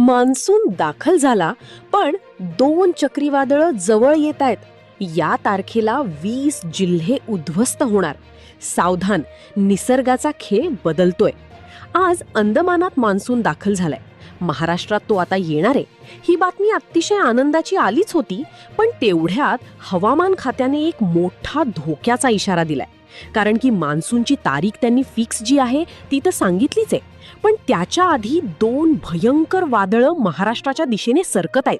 Monsoon दाखल झाला, पण 2 चक्रीवादळं जवळ येत आहेत. या तारखेला 20 जिल्हे उद्ध्वस्त होणार. सावधान, निसर्गाचा खेळ बदलतोय. आज अंदमानात मान्सून दाखल झालाय. महाराष्ट्रात तो आता येणार आहे. ही बातमी अतिशय आनंदाची आलीच होती, पण तेवढ्यात हवामान खात्याने एक मोठा धोक्याचा इशारा दिलाय. कारण की मान्सूनची तारीख त्यांनी फिक्स जी आहे ती तर सांगितलीच आहे, पण त्याच्या आधी 2 भयंकर वादळं महाराष्ट्राच्या दिशेने सरकत आहेत.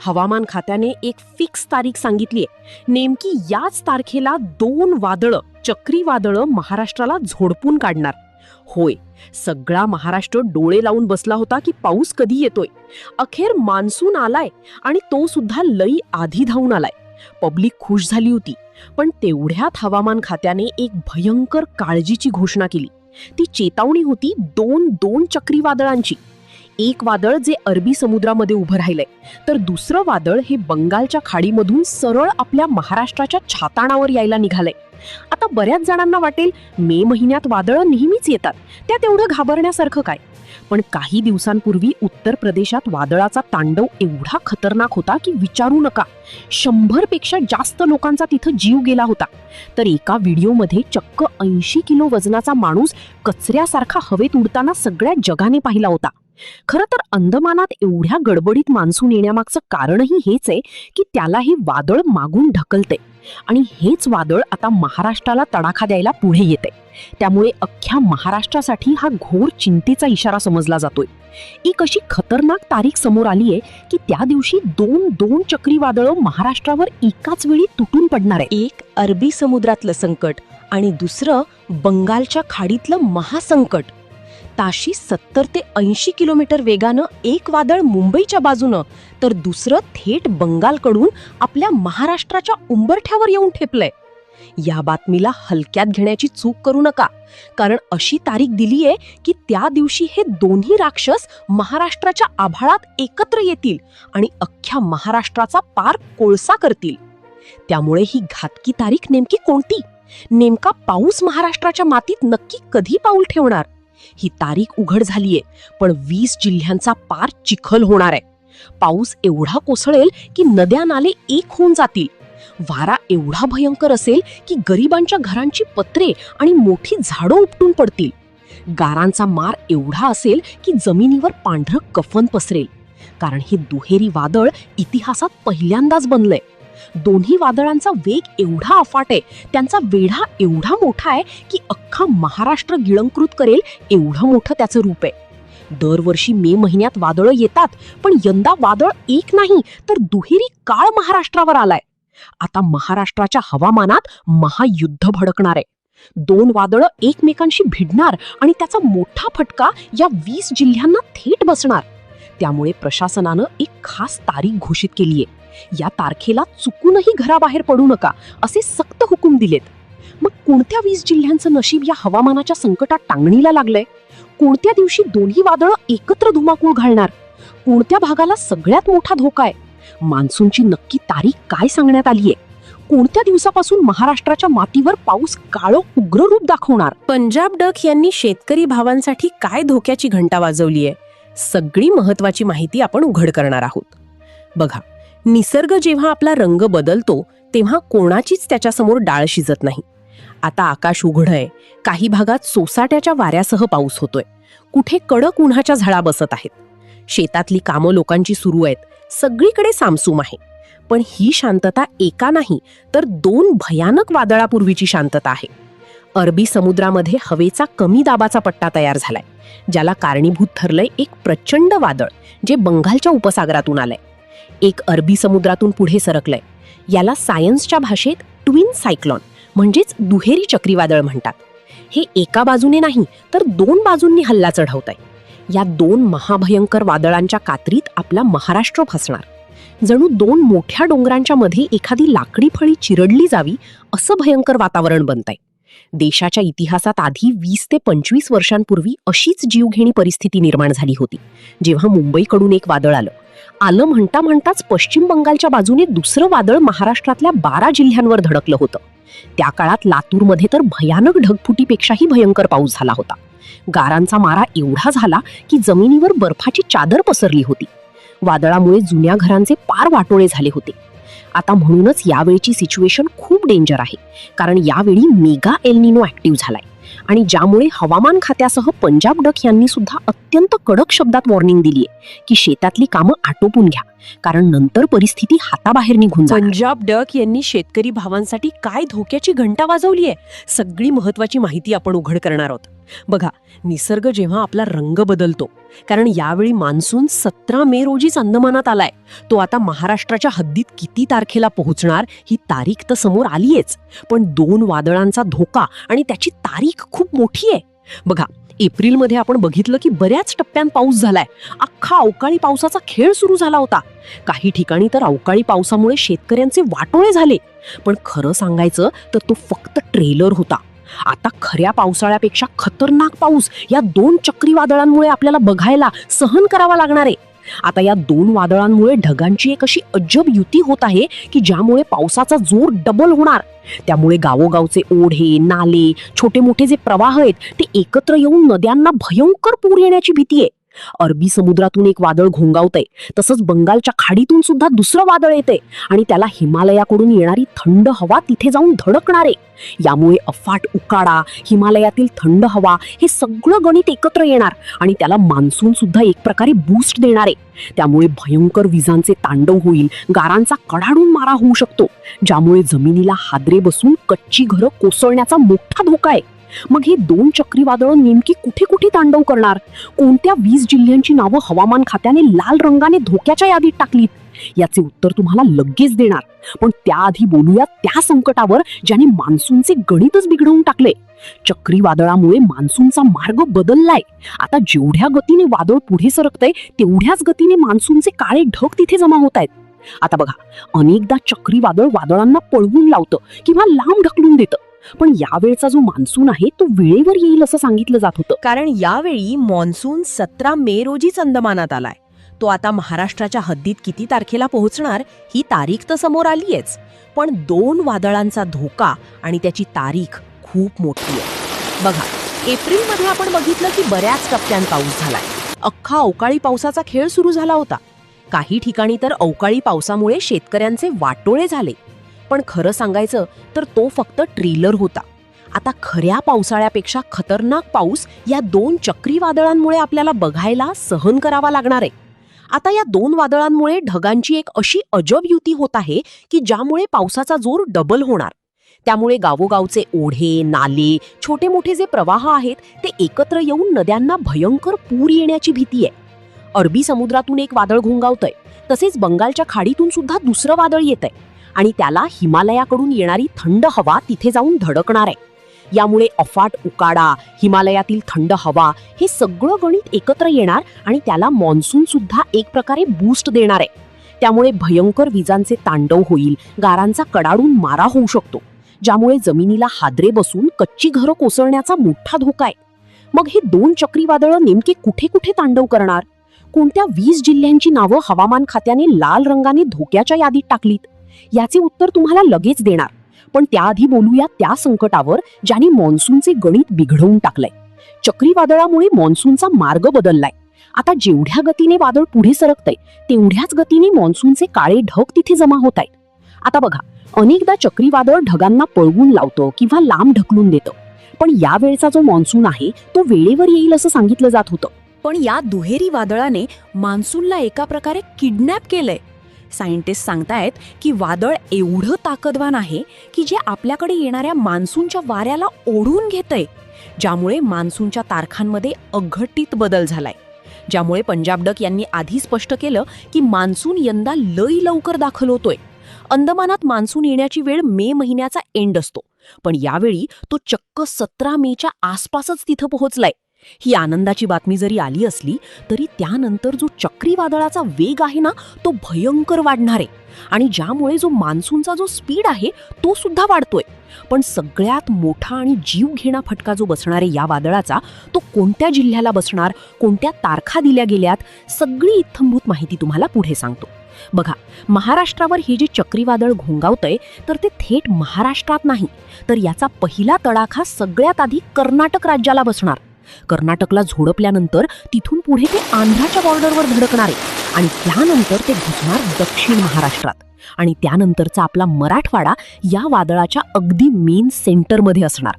हवामान खात्याने एक फिक्स तारीख सांगितली आहे. नेमकी याच तारखेला 2 वादळं, चक्रीवादळं महाराष्ट्राला झोडपून काढणार. होय, सगळा महाराष्ट्र डोळे लावून बसला होता की पाऊस कधी येतोय. अखेर मान्सून आलाय आणि तो सुद्धा लई आधी धावून आलाय. पब्लिक खुश झाली होती, पण तेवढ्यात हवामान खात्याने एक भयंकर काळजीची घोषणा केली. ती चेतावणी होती 2 चक्रीवादळांची. एक वादळ जे अरबी समुद्रामध्ये उभं राहिलंय, तर दुसरं वादळ हे बंगालच्या खाडीमधून सरळ आपल्या महाराष्ट्राच्या छाताणावर यायला निघालंय. आता बऱ्याच जणांना वाटेल, मे महिन्यात वादळं नेहमीच येतात, त्यात एवढं घाबरण्यासारखं काय. पण काही दिवसांपूर्वी उत्तर प्रदेशात वादळाचा तांडव एवढा खतरनाक होता की विचारू नका. 100 पेक्षा जास्त लोकांचा तिथं जीव गेला होता. तर एका व्हिडिओमध्ये चक्क 80 किलो वजनाचा माणूस कचऱ्यासारखा हवेत उडताना सगळ्या जगाने पाहिला होता. खरं तर अंदमानात एवढ्या गडबडीत मान्सून येण्यामागचं कारणही हेच आहे की त्याला हे वादळ मागून ढकलते आणि हेच वादळ आता महाराष्ट्राला तडाखा द्यायला पुढे येते. त्यामुळे अख्ख्या महाराष्ट्रासाठी हा घोर चिंतेचा इशारा समजला जातोय. एक अशी खतरनाक तारीख समोर आली आहे की त्या दिवशी 2 चक्रीवादळं महाराष्ट्रावर एकाच वेळी तुटून पडणार आहे. एक अरबी समुद्रातलं संकट आणि दुसरं बंगालच्या खाडीतलं महासंकट. ताशी 70 ते 80 किलोमीटर वेगानं एक वादळ मुंबईच्या बाजूनं, तर दुसरं थेट बंगालकडून आपल्या महाराष्ट्राच्या उंबरठ्यावर येऊन ठेपलंय. या बातमीला हलक्यात घेण्याची चूक करू नका, कारण अशी तारीख दिलीये की त्या दिवशी हे दोन्ही राक्षस महाराष्ट्राच्या आभाळात एकत्र येतील आणि अख्ख्या महाराष्ट्राचा पार कोळसा करतील. त्यामुळे ही घातकी तारीख नेमकी कोणती? नेमका पाऊस महाराष्ट्राच्या मातीत नक्की कधी पाऊल ठेवणार? ही तारीख उघड झालीये, पण 20 जिल्ह्यांचा पार चिखल होणार आहे. पाऊस एवढा कोसळेल की नद्या नाले एक होऊन जातील. वारा एवढा भयंकर असेल की गरिबांच्या घरांची पत्रे आणि मोठी झाडं उपटून पडतील. गारांचा मार एवढा असेल की जमिनीवर पांढरं कफन पसरेल. कारण हे दुहेरी वादळ इतिहासात पहिल्यांदाच बनलंय. दोन्ही वादळांचा वेग एवढा अफाट आहे, त्यांचा वेढा एवढा मोठा आहे की अख्खा महाराष्ट्र गिळंकृत करेल एवढं मोठं त्याचं रूप आहे. दरवर्षी मे महिन्यात वादळं येतात, पण यंदा वादळ एक नाही तर दुहेरी काळ महाराष्ट्रावर आलाय. आता महाराष्ट्राच्या हवामानात महायुद्ध भडकणार आहे. 2 वादळं एकमेकांशी भिडणार आणि त्याचा मोठा फटका या 20 जिल्ह्यांना थेट बसणार. त्यामुळे प्रशासनानं एक खास तारीख घोषित केलीये. या तारखेला चुकूनही घराबाहेर पडू नका असे सक्त हुकूम दिलेत. मग कोणत्या 20 जिल्ह्यांचं नशीब या हवामानाच्या संकटात टांगणीला लागलंय? कोणत्या दिवशी दोन्ही वादळं एकत्र धुमाकूळ घालणार? कोणत्या भागाला सगळ्यात मोठा धोका आहे? मान्सूनची नक्की तारीख काय सांगण्यात आलीये? कोणत्या दिवसापासून महाराष्ट्राच्या मातीवर पाऊस काळं उग्र रूप दाखवणार? पंजाब डक यांनी शेतकरी भावांसाठी काय धोक्याची घंटा वाजवलीये? सगळी महत्वाची माहिती आपण उघड करणार आहोत. बघा, निसर्ग जेव्हा आपला रंग बदलतो तेव्हा कोणाचीच त्याच्यासमोर डाळ शिजत नाही. आता आकाश उघडंय, काही भागात सोसाट्याच्या वाऱ्यासह पाऊस होतोय, कुठे कडक उन्हाच्या झळा बसत आहेत. शेतातली कामं लोकांची सुरू आहेत, सगळीकडे सामसूम आहे. पण ही शांतता एका नाही तर 2 भयानक वादळापूर्वीची शांतता आहे. अरबी समुद्रामध्ये हवेचा कमी दाबाचा पट्टा तयार झालाय, ज्याला कारणीभूत ठरलंय एक प्रचंड वादळ जे बंगालच्या उपसागरातून आलंय. एक अरबी समुद्रातून पुढे सरकलंय. याला सायन्सच्या भाषेत ट्विन सायक्लॉन म्हणजेच दुहेरी चक्रीवादळ म्हणतात. हे एका बाजूने नाही तर 2 बाजूंनी हल्ला चढवत आहे. या 2 महाभयंकर वादळांच्या कात्रीत आपला महाराष्ट्र फसणार. जणू 2 मोठ्या डोंगरांच्या मध्ये एखादी लाकडी फळी चिरडली जावी असं भयंकर वातावरण बनतंय. देशाच्या इतिहासात आधी 20 ते 25 वर्षांपूर्वी अशीच जीवघेणी परिस्थिती निर्माण झाली होती, जेव्हा मुंबईकडून एक वादळ आलं म्हणता म्हणताच पश्चिम बंगालच्या बाजूने दुसरं वादळ महाराष्ट्रातल्या 12 जिल्ह्यांवर धडकलं होतं. त्या काळात लातूरमध्ये तर भयानक ढगफुटीपेक्षाही भयंकर पाऊस झाला होता. गारांचा मारा एवढा झाला की जमिनीवर बर्फाची चादर पसरली होती. वादळामुळे जुन्या घरांचे पार वाटोळे झाले होते. आता म्हणूनच यावेळची सिच्युएशन खूप डेंजर आहे, कारण यावेळी मेगा एल निनो ऍक्टिव्ह झालाय आणि ज्यामुळे हवामान खात्यासह पंजाब डक यांनी सुद्धा अत्यंत कडक शब्दात वॉर्निंग दिली आहे की शेतातली कामं आटोपून घ्या, कारण नंतर परिस्थिती हाताबाहेर निघून जाईल. पंजाब डक यांनी शेतकरी भावांसाठी काय धोक्याची घंटा वाजवली आहे, सगळी महत्वाची माहिती आपण उघड करणार आहोत. बघा, निसर्ग जेव्हा आपला रंग बदलतो, कारण यावेळी मान्सून 17 मे रोजीच अंदमानात आलाय, तो आता महाराष्ट्राच्या हद्दीत किती तारखेला पोहोचणार ही तारीख तर समोर आलीयच, पण 2 वादळांचा धोका आणि त्याची तारीख खूप मोठी आहे. बघा, एप्रिलमध्ये आपण बघितलं की बऱ्याच टप्प्यात पाऊस झालाय. अख्खा अवकाळी पावसाचा खेळ सुरू झाला होता. काही ठिकाणी तर अवकाळी पावसामुळे शेतकऱ्यांचे वाटोळे झाले. पण खरं सांगायचं तर तो फक्त ट्रेलर होता. आता खऱ्या पावसाळ्यापेक्षा खतरनाक पाऊस या 2 चक्रीवादळांमुळे आपल्याला बघायला, सहन करावा लागणार आहे. आता या 2 वादळांमुळे ढगांची एक अशी अजब युती होत आहे की ज्यामुळे पावसाचा जोर डबल होणार. त्यामुळे गावोगावचे ओढे, नाले, छोटे मोठे जे प्रवाह आहेत ते एकत्र येऊन नद्यांना भयंकर पूर येण्याची भीती आहे. अरबी समुद्रातून एक वादळ घोंगावतंय, तसंच बंगालच्या खाडीतून सुद्धा दुसरं वादळ येते आणि त्याला हिमालयाकडून येणारी थंड हवा तिथे जाऊन धडकणार आहे. यामुळे अफाट उकाडा, हिमालयातील थंड हवा हे सगळं गणित एकत्र येणार आणि त्याला मान्सून सुद्धा एक प्रकारे बूस्ट देणार आहे. त्यामुळे भयंकर विजांचे तांडव होईल, गारांचा कडाडून मारा होऊ शकतो, ज्यामुळे जमिनीला हादरे बसून कच्ची घरं कोसळण्याचा मोठा धोका आहे. मग हे 2 चक्रीवादळं नेमकी कुठे कुठे तांडव करणार, कोणत्या 20 जिल्ह्यांची नावं हवामान खात्याने लाल रंगाने धोक्याच्या यादीत टाकलीत, याचे उत्तर तुम्हाला लगेच देणार. पण त्याआधी बोलूया त्या संकटावर ज्याने मान्सूनचे गणितच बिघडवून टाकले. चक्रीवादळामुळे मान्सूनचा मार्ग बदललाय. आता जेवढ्या गतीने वादळ पुढे सरकतंय तेवढ्याच गतीने मान्सूनचे काळे ढग तिथे जमा होत आहेत. आता बघा, अनेकदा चक्रीवादळ वादळांना पळवून लावतं किंवा लांब ढकलून देतं, पण यावेळचा जो मान्सून आहे तो वेळेवर येईल असं सांगितलं जात होतं, कारण यावेळी मान्सून 17 मे रोजीच अंदमानात आलाय. तो आता महाराष्ट्राच्या हद्दीत किती तारखेला पोहोचणार ही तारीख तर समोर आलीयच, पण 2 वादळांचा धोका आणि त्याची तारीख खूप मोठी आहे. बघा, एप्रिलमध्ये आपण बघितलं की बऱ्याच टप्प्यात पाऊस झालाय. अख्खा अवकाळी पावसाचा खेळ सुरू झाला होता. काही ठिकाणी तर अवकाळी पावसामुळे शेतकऱ्यांचे वाटोळे झाले. पण खरं सांगायचं तर तो फक्त ट्रेलर होता. आता खऱ्या पावसाळ्यापेक्षा खतरनाक पाऊस या 2 चक्रीवादळांमुळे आपल्याला बघायला, सहन करावा लागणार आहे. आता या 2 वादळांमुळे ढगांची एक अशी अजब युती होत आहे की ज्यामुळे पावसाचा जोर डबल होणार. त्यामुळे गावोगावचे ओढे, नाले, छोटे मोठे जे प्रवाह आहेत ते एकत्र येऊन नद्यांना भयंकर पूर येण्याची भीती आहे. अरबी समुद्रातून एक वादळ घोंगावतंय, तसेच बंगालच्या खाडीतून सुद्धा दुसरं वादळ येतंय आणि त्याला हिमालयाकडून येणारी थंड हवा तिथे जाऊन धडकणार आहे. यामुळे अफाट उकाडा, हिमालयातील थंड हवा हे सगळं गणित एकत्र येणार आणि त्याला मान्सून सुद्धा एक प्रकारे बूस्ट देणार आहे. त्यामुळे भयंकर विजांचे तांडव होईल, गारांचा कडाडून मारा होऊ शकतो, ज्यामुळे जमिनीला हादरे बसून कच्ची घरं कोसळण्याचा मोठा धोका आहे. मग हे 2 चक्रीवादळं नेमके कुठे कुठे तांडव करणार, कोणत्या 20 जिल्ह्यांची नावं हवामान खात्याने लाल रंगाने धोक्याच्या यादीत टाकलीत, याचे उत्तर तुम्हाला लगेच देणार. पण त्याआधी बोलूया त्या संकटावर ज्याने मान्सूनचे गणित बिघडवून टाकलंय. चक्रीवादळामुळे मान्सूनचा मार्ग बदललाय. आता जेवढ्या गतीने वादळ पुढे सरकतंय तेवढ्याच गतीने मान्सूनचे काळे ढग तिथे जमा होत आहेत. आता बघा, अनेकदा चक्रीवादळ ढगांना पळवून लावतं किंवा लांब ढकलून देतं, पण यावेळचा जो मान्सून आहे तो वेळेवर येईल असं सांगितलं जात होतं. पण या दुहेरी वादळाने मान्सूनला एका प्रकारे किडनॅप केलंय. सायंटिस्ट सांगतायत की वादळ एवढं ताकदवान आहे की जे आपल्याकडे येणाऱ्या मान्सूनच्या वाऱ्याला ओढून घेतंय, ज्यामुळे मान्सूनच्या तारखांमध्ये अघटित बदल झालाय. ज्यामुळे पंजाब डक यांनी आधी स्पष्ट केलं की मान्सून यंदा लई लवकर दाखल होतोय. अंदमानात मान्सून येण्याची वेळ मे महिन्याचा एंड असतो, पण यावेळी तो चक्क 17 मेच्या आसपासच तिथं पोहोचलाय. ही आनंदाची बातमी जरी आली असली तरी त्यानंतर जो चक्रीवादळाचा वेग आहे ना तो भयंकर वाढणार आहे आणि ज्यामुळे जो मान्सूनचा जो स्पीड आहे तो सुद्धा वाढतोय. पण सगळ्यात मोठा आणि जीव घेणा फटका जो बसणार आहे या वादळाचा तो कोणत्या जिल्ह्याला बसणार, कोणत्या तारखा दिल्या गेल्यात, सगळी इत्थंभूत माहिती तुम्हाला पुढे सांगतो. बघा, महाराष्ट्रावर हे जे चक्रीवादळ घोंगावतंय तर ते थेट महाराष्ट्रात नाही, तर याचा पहिला तडाखा सगळ्यात आधी कर्नाटक राज्याला बसणार. कर्नाटकला झोडपल्यानंतर तिथून पुढे ते आंध्राच्या बॉर्डरवर धडकणार आहे आणि त्यानंतर ते घुसणार दक्षिण महाराष्ट्रात आणि त्यानंतरचा आपला मराठवाडा या वादळाच्या अगदी मेन सेंटरमध्ये असणार.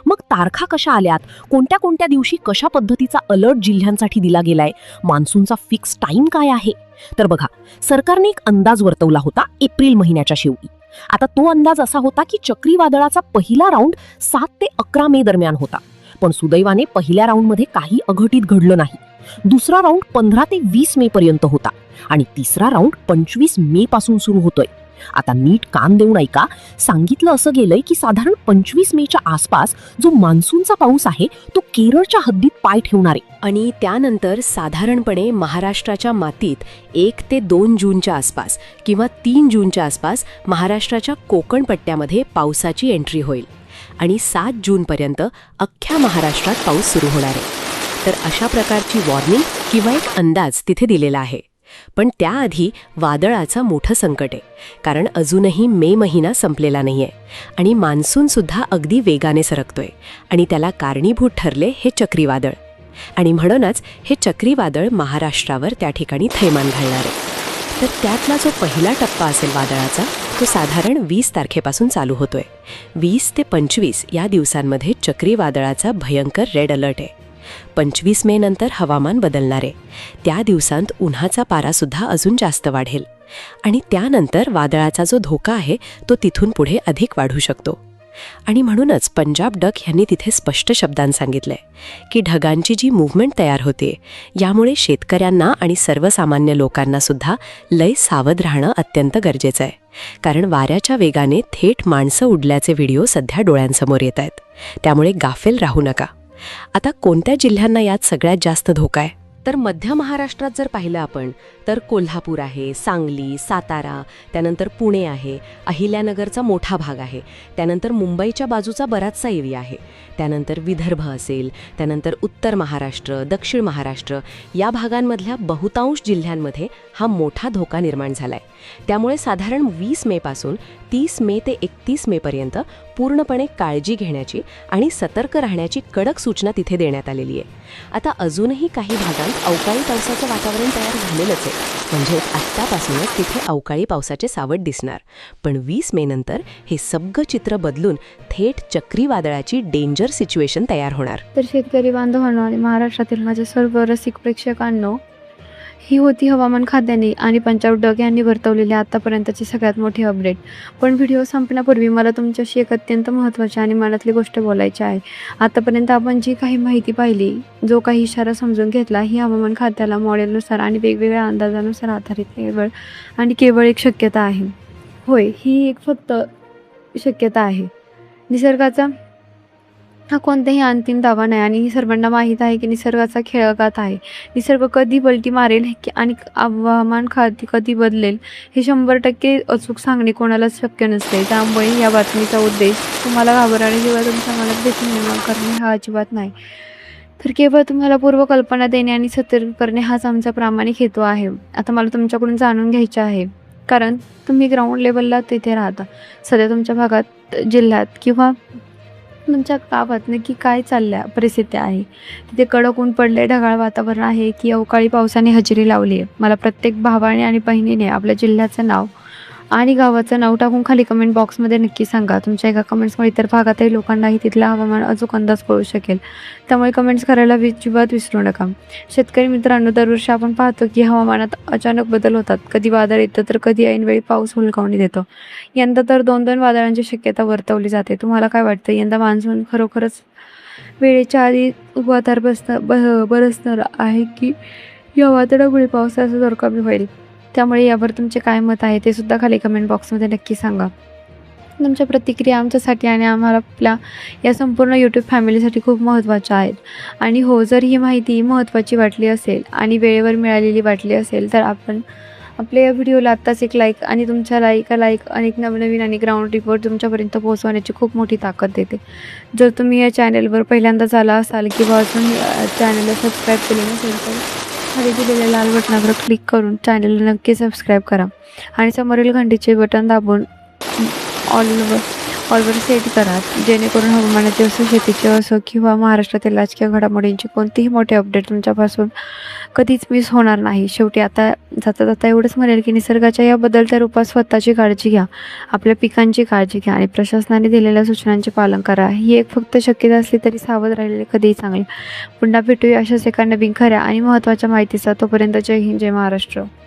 मग तारखा कशा आल्यात, कोणत्या कोणत्या दिवशी कशा पद्धतीचा अलर्ट जिल्ह्यांसाठी दिला गेलाय, मान्सूनचा फिक्स टाइम काय आहे? तर बघा, सरकारने एक अंदाज वर्तवला होता एप्रिल महिन्याच्या शेवटी. आता तो अंदाज असा होता की चक्रीवादळाचा पहिला राऊंड 7 ते 11 मे दरम्यान होता. पण सुदैवाने पहिल्या राऊंडमध्ये काही अघटित घडलं नाही. दुसरा राऊंड 15 ते 20 मे पर्यंत होता आणि तिसरा राऊंड 25 मे पासून सुरू होतोय. आता नीट कान देऊन ऐका. सांगितलं असं गेलंय की साधारण 25 मेच्या आसपास जो मान्सूनचा पाऊस आहे तो केरळच्या हद्दीत पाय ठेवणार आहे आणि त्यानंतर साधारणपणे महाराष्ट्राच्या मातीत 1 ते 2 जूनच्या आसपास किंवा 3 जूनच्या आसपास महाराष्ट्राच्या कोकण पट्ट्यामध्ये पावसाची एंट्री होईल आणि 7 जूनपर्यंत अख्ख्या महाराष्ट्रात पाऊस सुरू होणार आहे. तर अशा प्रकारची वॉर्निंग किंवा एक अंदाज तिथे दिलेला आहे. पण त्याआधी वादळाचं मोठं संकट आहे, कारण अजूनही मे महिना संपलेला नाहीये आणि मान्सूनसुद्धा अगदी वेगाने सरकतोय आणि त्याला कारणीभूत ठरले हे चक्रीवादळ. आणि म्हणूनच हे चक्रीवादळ महाराष्ट्रावर त्या ठिकाणी थैमान घालणार आहे. तर त्यातला जो पहिला टप्पा असेल वादळाचा तो साधारण 20 तारखेपासून चालू होतोय. 20 ते 25 या दिवसांमध्ये चक्रीवादळाचा भयंकर रेड अलर्ट आहे. 25 मे नंतर हवामान बदलणार आहे. त्या दिवसांत उन्हाचा पारासुद्धा अजून जास्त वाढेल आणि त्यानंतर वादळाचा जो धोका आहे तो तिथून पुढे अधिक वाढू शकतो. आणि म्हणूनच पंजाब डक यांनी तिथे स्पष्ट शब्दांत सांगितलंय की ढगांची जी मूव्हमेंट तयार होते यामुळे शेतकऱ्यांना आणि सर्वसामान्य लोकांना सुद्धा लय सावध राहणं अत्यंत गरजेचं आहे. कारण वाऱ्याच्या वेगाने थेट माणसं उडल्याचे व्हिडिओ सध्या डोळ्यांसमोर येत आहेत. त्यामुळे गाफेल राहू नका. आता कोणत्या जिल्ह्यांना यात सगळ्यात जास्त धोका आहे? तर मध्य महाराष्ट्रात जर पाहिलं आपण तर कोल्हापूर आहे, सांगली, सातारा, त्यानंतर पुणे आहे, अहिल्यानगरचा मोठा भाग आहे, त्यानंतर मुंबईच्या बाजूचा बराचसा एरिया आहे, त्यानंतर विदर्भ असेल, त्यानंतर उत्तर महाराष्ट्र, दक्षिण महाराष्ट्र या भागांमधल्या बहुतांश जिल्ह्यांमध्ये हा मोठा धोका निर्माण झालाय. त्यामुळे साधारण 20 मेपासून 30 मे ते 31 मेपर्यंत पूर्णपणे काळजी घेण्याची आणि सतर्क राहण्याची कडक सूचना तिथे देण्यात आलेली आहे. आता अजूनही काही भागांत अवकाळी पावसाचं वातावरण तयार झालेलंच आहे, म्हणजे आत्तापासूनच तिथे अवकाळी पावसाचे सावट दिसणार. पण 20 मे नंतर हे सगळं चित्र बदलून थेट चक्रीवादळाची डेंजर सिच्युएशन तयार होणार. तर शेतकरी बांधवांनो आणि महाराष्ट्रातील माझ्या सर्व रसिक प्रेक्षकांनो, ही होती हवामान खात्याने आणि पंजाब डक यांनी वर्तवलेली आतापर्यंतची सगळ्यात मोठी अपडेट. पण व्हिडिओ संपण्यापूर्वी मला तुमच्याशी एक अत्यंत महत्त्वाची आणि मनातली गोष्ट बोलायची आहे. आतापर्यंत आपण जी काही माहिती पाहिली, जो काही इशारा समजून घेतला, ही हवामान खात्याला मॉडेलनुसार आणि वेगवेगळ्या अंदाजानुसार आधारित केवळ एक शक्यता आहे. होय, ही एक फक्त शक्यता आहे. निसर्गाचा हा कोणताही अंतिम दावा नाही आणि ही सर्वांना माहीत आहे की निसर्गाचा खेळगात आहे. निसर्ग कधी पलटी मारेल आणि हवामान खाते कधी बदलेल हे 100% अचूक सांगणे कोणालाच शक्य नसते. त्यामुळे या बातमीचा उद्देश तुम्हाला घाबरणे किंवा तुमच्या मनात भीती निर्माण करणे हा अजिबात नाही, तर केवळ तुम्हाला पूर्वकल्पना देणे आणि सतर्क करणे हाच आमचा प्रामाणिक हेतू आहे. आता मला तुमच्याकडून जाणून घ्यायचे आहे, कारण तुम्ही ग्राउंड लेवलला तिथे राहता. सध्या तुमच्या भागात, जिल्ह्यात किंवा तुमच्या गावात नक्की काय चालल्या परिस्थिती आहे? तिथे कडक ऊन पडले, ढगाळ वातावरण आहे की अवकाळी पावसाने हजेरी लावली आहे? मला प्रत्येक भावाने आणि बहिणीने आपल्या जिल्ह्याचं नाव आणि गावाचं नाव टाकून खाली कमेंट बॉक्समध्ये नक्की सांगा. तुमच्या एका कमेंट्समुळे इतर भागातही लोकांनाही तिथला हवामान अचूक अंदाज कळू शकेल. त्यामुळे कमेंट्स करायला अजिबात विसरू नका. शेतकरी मित्रांनो, दरवर्षी आपण पाहतो की हवामानात अचानक बदल होतात. कधी वादळ येतं तर कधी ऐनवेळी पाऊस हुलकावणी देतो. यंदा तर 2 वादळांची शक्यता वर्तवली जाते. तुम्हाला काय वाटतं, यंदा मान्सून खरोखरच वेळेच्या आधी उभातार बरसणार आहे की या वादळामुळे पावसाचा जोर कमी होईल? त्यामुळे यावर तुमचे काय मत आहे ते सुद्धा खाली कमेंट बॉक्समध्ये नक्की सांगा. तुमच्या प्रतिक्रिया आमच्यासाठी आणि आम्हाला आपल्या या संपूर्ण यूट्यूब फॅमिलीसाठी खूप महत्त्वाच्या आहेत. आणि हो, जर ही माहिती महत्त्वाची वाटली असेल आणि वेळेवर मिळालेली वाटली असेल तर आपण आपल्या या व्हिडिओला आत्ताच एक लाईक आणि तुमच्या लाईक अनेक नवनवीन आणि ग्राउंड रिपोर्ट तुमच्यापर्यंत पोहोचवण्याची खूप मोठी ताकद देते. जर तुम्ही या चॅनलवर पहिल्यांदाच आला असाल किंवा अजून चॅनलला सबस्क्राईब केले नसेल तर खाली दिलेल्या लाल बटनावर क्लिक करून चॅनलला नक्की सबस्क्राईब करा आणि समोरील घंटेचे बटन दाबून ऑलवर सेट करा, जेणेकरून हवामानाची असो, शेतीची असो किंवा महाराष्ट्रातील राजकीय घडामोडींची कोणतीही मोठी अपडेट तुमच्यापासून कधीच मिस होणार नाही. शेवटी आता जाता जाता एवढंच म्हणेल की निसर्गाच्या या बदलत्या रूपात स्वतःची काळजी घ्या, आपल्या पिकांची काळजी घ्या आणि प्रशासनाने दिलेल्या सूचनांचे पालन करा. ही एक फक्त शक्यता असली तरी सावध राहिलेले कधीही चांगले. पुन्हा भेटूया अशाच एका नवीन खऱ्या आणि महत्त्वाच्या माहितीचा. तोपर्यंत जय हिंद, जय महाराष्ट्र.